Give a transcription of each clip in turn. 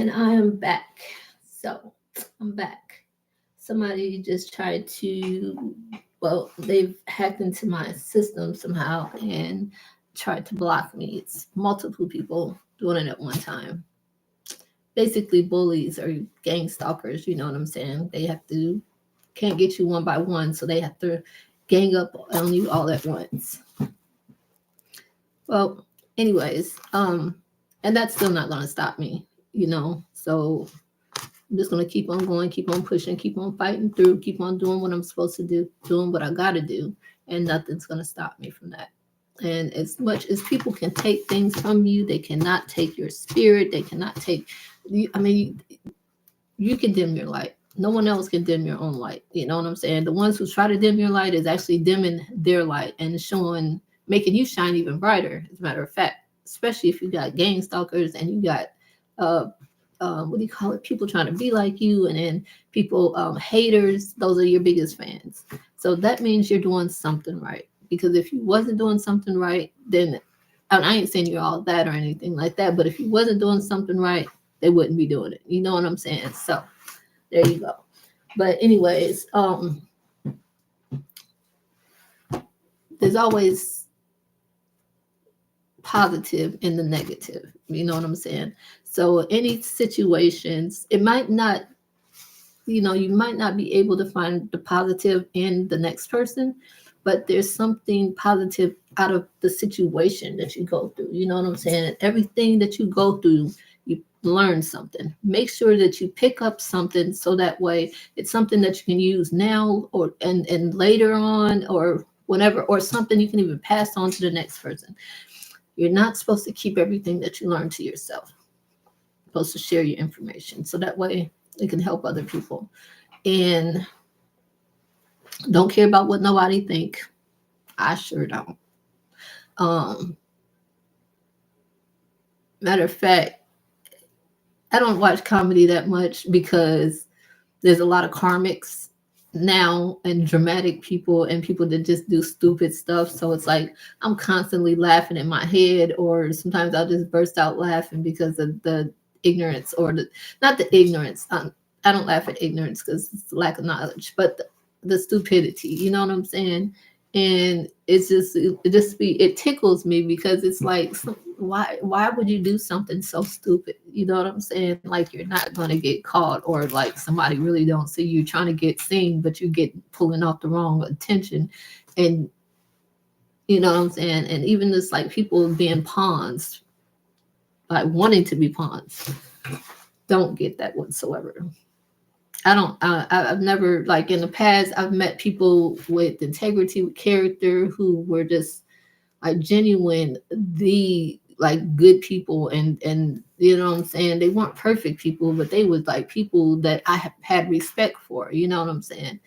And I am back. So I'm back. Somebody just tried to, well, they've hacked into my system somehow and tried to block me. It's multiple people doing it at one time. Basically, bullies or gang stalkers, you know what I'm saying? They have to, can't get you one by one, so they have to gang up on you all at once. Well, anyways, and that's still not going to stop me, you know? So I'm just gonna keep on going, keep on pushing, keep on fighting through, keep on doing what I'm supposed to do, doing what I gotta do, and nothing's gonna stop me from that. And as much as people can take things from you, they cannot take your spirit. They cannot take. I mean, you can dim your light. No one else can dim your own light. You know what I'm saying? The ones who try to dim your light is actually dimming their light and showing, making you shine even brighter. As a matter of fact, especially if you got gang stalkers and you got uh, what do you call it? People trying to be like you, and then people haters. Those are your biggest fans. So that means you're doing something right. Because if you wasn't doing something right, then and I ain't saying you're all that or anything like that. But if you wasn't doing something right, they wouldn't be doing it. You know what I'm saying? So there you go. But anyways, there's always positive in the negative. You know what I'm saying? So any situations, it might not, you know, you might not be able to find the positive in the next person, but there's something positive out of the situation that you go through. You know what I'm saying? Everything that you go through, you learn something. Make sure that you pick up something so that way it's something that you can use now or and later on or whenever, or something you can even pass on to the next person. You're not supposed to keep everything that you learn to yourself. You're supposed to share your information so that way it can help other people. And don't care about what nobody think. I sure don't. Um, Matter of fact, I don't watch comedy that much because there's a lot of karmics now and dramatic people and people that just do stupid stuff. So it's like I'm constantly laughing in my head, or sometimes I'll just burst out laughing because of the ignorance or the not the ignorance. I don't laugh at ignorance because it's lack of knowledge, but the stupidity. You know what I'm saying? And it's just it tickles me because it's like why would you do something so stupid? You know what I'm saying? Like you're not going to get caught, or like somebody really don't see you trying to get seen, but you get pulling off the wrong attention. And you know what I'm saying? And even this like people being pawns, like wanting to be pawns, don't get that whatsoever. I don't. I've never like in the past. I've met people with integrity, with character, who were just like genuine, the like good people, and you know what I'm saying. They weren't perfect people, but they was like people that I have had respect for. You know what I'm saying.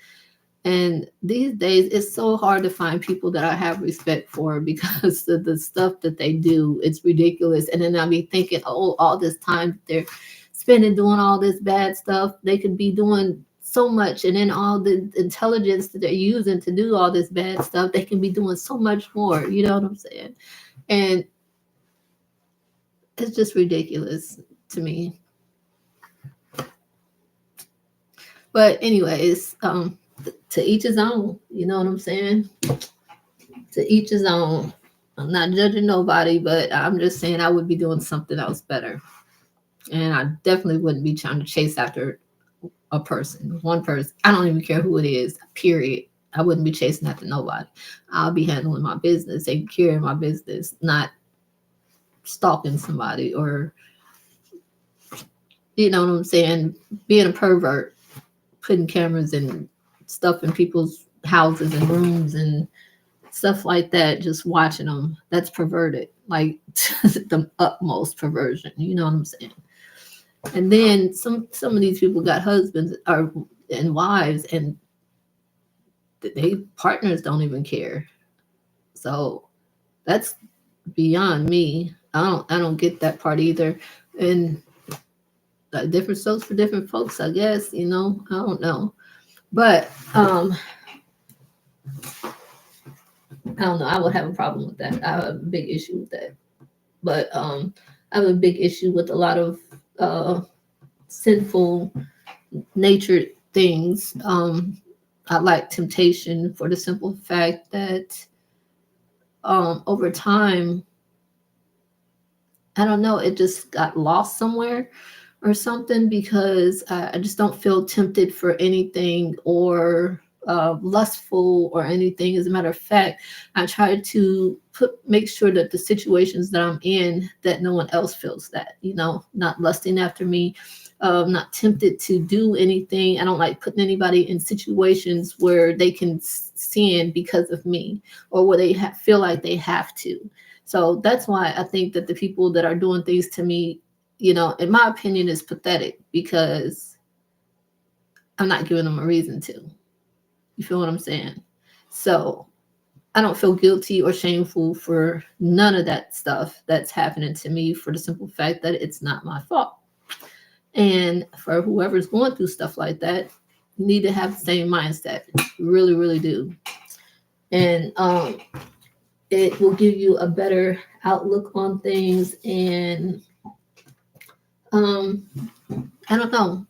And these days, it's so hard to find people that I have respect for because of the stuff that they do. It's ridiculous. And then I'll be thinking, oh, all this time they're spending doing all this bad stuff, they could be doing so much. And then all the intelligence that they're using to do all this bad stuff, they can be doing so much more. You know what I'm saying? And it's just ridiculous to me. But anyways, to each his own. You know what I'm saying? To each his own. I'm not judging nobody, but I'm just saying I would be doing something else better. And I definitely wouldn't be trying to chase after a person, one person. I don't even care who it is, period. I wouldn't be chasing after nobody. I'll be handling my business, taking care of my business, not stalking somebody or, you know what I'm saying, being a pervert, putting cameras and stuff in people's houses and rooms and stuff like that, just watching them. That's perverted, like the utmost perversion. You know what I'm saying? And then some of these people got husbands or and wives, and they partners don't even care. So that's beyond me. I don't get that part either. And different strokes for different folks, I guess. You know, I don't know, but I don't know. I would have a problem with that. I have a big issue with that. But I have a big issue with a lot of sinful natured things. I like temptation for the simple fact that over time, I don't know, it just got lost somewhere or something because I just don't feel tempted for anything or lustful or anything. As a matter of fact, I try to make sure that the situations that I'm in, that no one else feels that, not lusting after me, not tempted to do anything. I don't like putting anybody in situations where they can sin because of me or where they feel like they have to. So that's why I think that the people that are doing things to me, in my opinion, is pathetic because I'm not giving them a reason to. You feel what I'm saying? So I don't feel guilty or shameful for none of that stuff that's happening to me for the simple fact that it's not my fault. And for whoever's going through stuff like that, you need to have the same mindset. You really, really do. And it will give you a better outlook on things. And I don't know,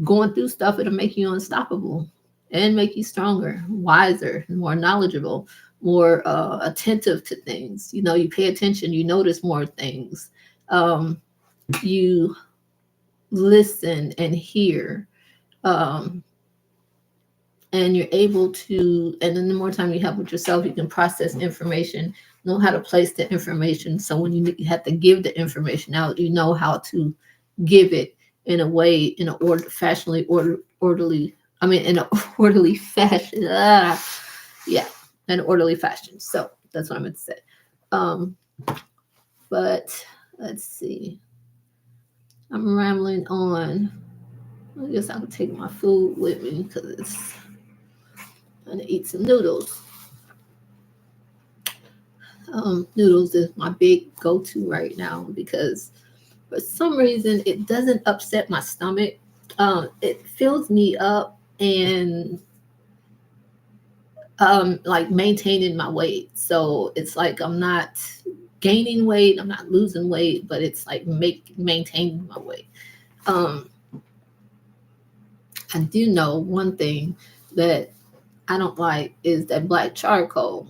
going through stuff, it'll make you unstoppable and make you stronger, wiser, more knowledgeable, more attentive to things. You pay attention, you notice more things. You listen and hear. And you're able to, and then the more time you have with yourself, you can process information, know how to place the information. So when you have to give the information out, you know how to give it in a way, in an orderly. I mean, in an orderly fashion. Yeah, in an orderly fashion. So that's what I meant to say. But let's see. I'm rambling on. I guess I could take my food with me because I'm gonna eat some noodles. Noodles is my big go-to right now because for some reason it doesn't upset my stomach. It fills me up and like maintaining my weight. So it's like I'm not gaining weight, I'm not losing weight, but it's like maintaining my weight. I do know one thing that I don't like is that black charcoal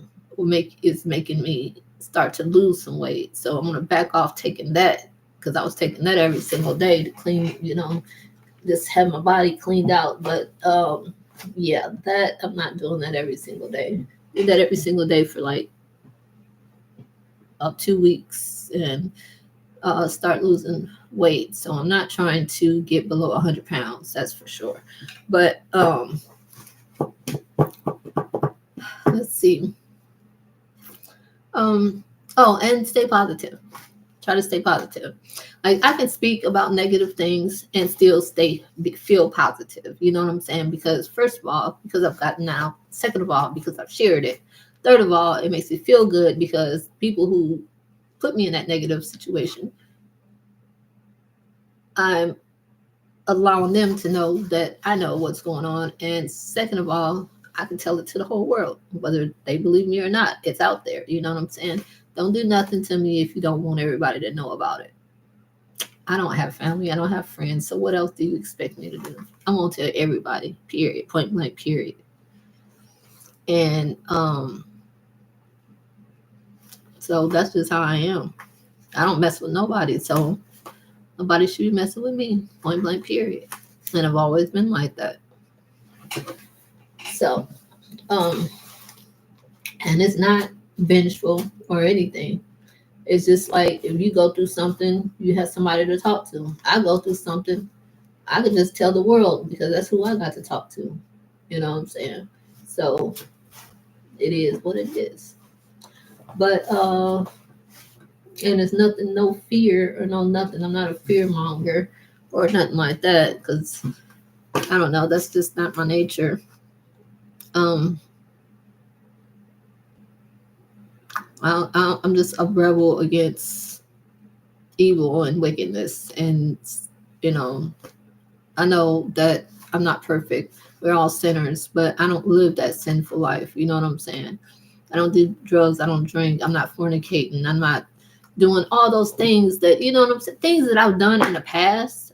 is making me start to lose some weight. So I'm gonna back off taking that because I was taking that every single day to clean, just have my body cleaned out. But yeah, that I'm not doing that every single day. Do that every single day for like 2 weeks and start losing weight. So I'm not trying to get below 100 pounds, that's for sure. But let's see. And stay positive. Try to stay positive. Like I can speak about negative things and still feel positive. You know what I'm saying? Because first of all, because I've gotten out. Second of all, because I've shared it. Third of all, it makes me feel good because people who put me in that negative situation, I'm allowing them to know that I know what's going on. And second of all, I can tell it to the whole world, whether they believe me or not. It's out there. You know what I'm saying? Don't do nothing to me if you don't want everybody to know about it. I don't have family. I don't have friends. So what else do you expect me to do? I'm going to tell everybody, period, point blank, period. And so that's just how I am. I don't mess with nobody. So nobody should be messing with me, point blank, period. And I've always been like that. So, and it's not vengeful or anything. It's just like if you go through something, you have somebody to talk to. I go through something, I could just tell the world because that's who I got to talk to. You know what I'm saying? So it is what it is. But and it's nothing, no fear or no nothing. I'm not a fear monger or nothing like that because I don't know. That's just not my nature. I'm just a rebel against evil and wickedness, and I know that I'm not perfect. We're all sinners, but I don't live that sinful life. You know what I'm saying? I don't do drugs. I don't drink. I'm not fornicating. I'm not doing all those things that, you know what I'm saying? Things that I've done in the past.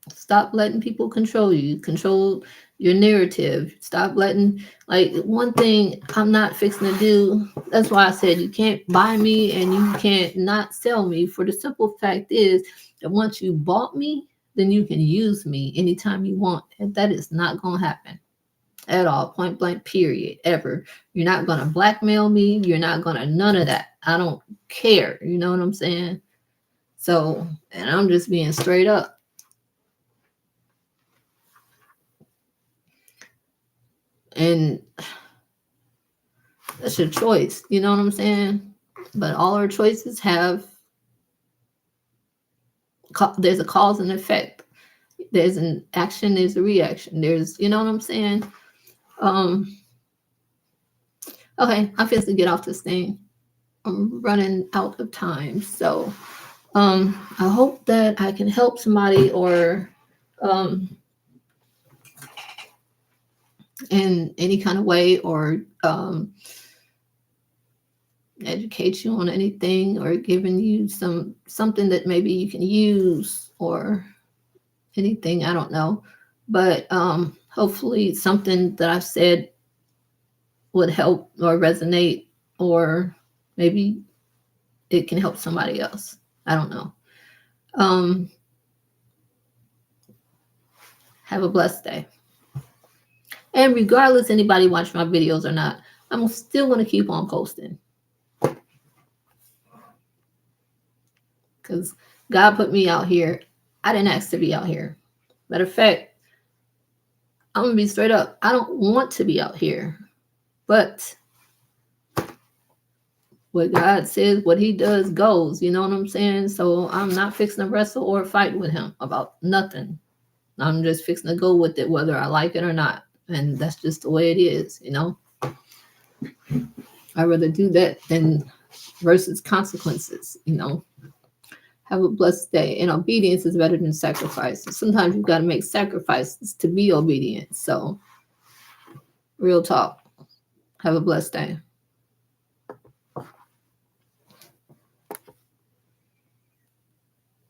Stop letting people control you, control your narrative. Stop letting, like, one thing I'm not fixing to do. That's why I said you can't buy me and you can't not sell me. For the simple fact is that once you bought me, then you can use me anytime you want. And that is not going to happen at all. Point blank, period, ever. You're not going to blackmail me. You're not going to, none of that. I don't care. You know what I'm saying? So, and I'm just being straight up. And that's your choice. You know what I'm saying? But all our choices have, there's a cause and effect. There's an action, there's a reaction. There's, you know what I'm saying? Okay, I'm supposed to get off this thing. I'm running out of time. So I hope that I can help somebody, or in any kind of way, or educate you on anything, or giving you something that maybe you can use, or anything. I don't know. But hopefully something that I've said would help or resonate, or maybe it can help somebody else. I don't know. Have a blessed day. And regardless anybody watch my videos or not, I'm still going to keep on posting. Because God put me out here. I didn't ask to be out here. Matter of fact, I'm going to be straight up. I don't want to be out here. But what God says, what he does goes. You know what I'm saying? So I'm not fixing to wrestle or fight with him about nothing. I'm just fixing to go with it, whether I like it or not. And that's just the way it is, you know? I'd rather do that than versus consequences, you know? Have a blessed day. And obedience is better than sacrifice. Sometimes you've got to make sacrifices to be obedient. So, real talk. Have a blessed day.